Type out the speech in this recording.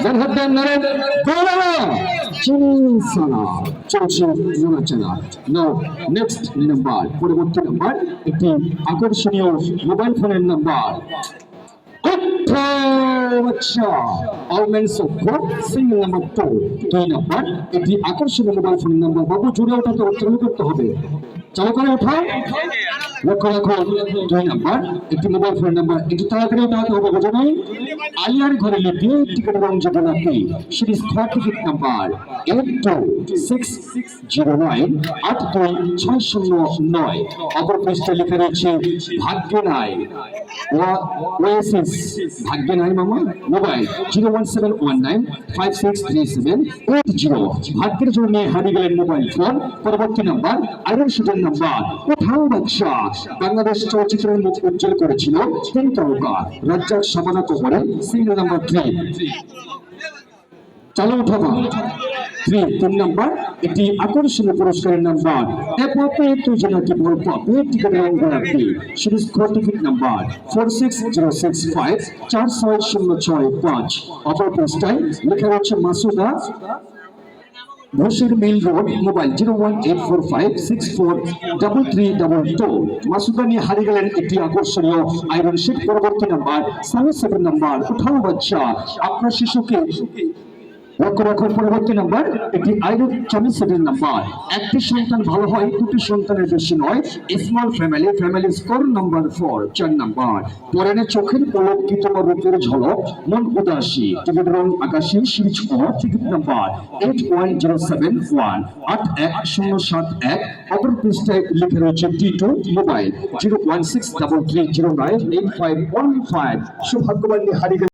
জনহদ্দান নরেন কোলালা চিনসানা চলছে বিবেচনা। নাও next number, পরবর্তী নাম্বার একটি আকর্ষণীয় মোবাইল ফোনের নাম্বার। আচ্ছা, অলমেন্স অক্ষ সিঙ্গেল নাম্বার 2, 2 নাম্বার একটি আকর্ষণীয় মোবাইল ফোনের নাম্বার। বাবু জুড়ে ওঠাতে উচ্চারণ করতে হবে, চালু করে ওঠাও। লক্ষ্য রাখুন 2 নাম্বার একটি মোবাইল ফোন নাম্বার, একটু তাড়াতাড়ি উঠাতে হবে, বুঝে নাই? আলিয়ার ঘরে লিপি টিকিট এবং যোজনা কি সিরিজ 30 নাম্বার 820609 82609। অপর পৃষ্ঠে লেখা রয়েছে ভাগ্যে নাই ওএসএস, ভাগ্যে নাই মামা। মোবাইল 01719563780। ভাগ্যের জন্য হারিয়ে গেলেন মোবাইল ফোন। পরবর্তী নাম্বার আয়রন শিটের নাম্বার। কোথাও বাদশা বাংলাদেশ চলচ্চিত্রের মুখ উজ্জ্বল করেছিল 3 তারকা রাজ্জাক শাবানা কবরে। সিঙ্গেল নাম্বার 3, চালু উঠাবা 3 নাম্বার একটি আকর্ষণীয় পুরস্কারের নাম্বার। এপাপে তুই যেন কি বল পাপে টিকিটের অঙ্গরাপি সিরিজ 30 নাম্বার 46065 46065। অপর পৃষ্ঠায় লেখা রয়েছে মাসুদা ঘোষের মিল রোড, মোবাইল 01845643322। মাসুদা নিয়ে হারিয়ে গেলেন একটি আকর্ষণীয় আয়রন শিট। পরবর্তী নাম্বার 7 নাম্বার উঠাও বাচ্চা আপনার শিশুকে। লক্ষ্য রাখুন পরবর্তী নাম্বার একটি আয়রন 74 নাম্বার। একটি সন্তান ভালো হয়, 2টি সন্তানের বেশি নয়। Small family, family score number 4, 4 number. পরনে চোখের পলক কি তোমার রূপের ঝলক মন উদাসী টিকিট রং আকাশী সিরিজ টিকিট নাম্বার 81071 81071। অপর পৃষ্ঠায় লেখা রয়েছে T2 মোবাইল 01633098515। সৌভাগ্যবান হারিয়ে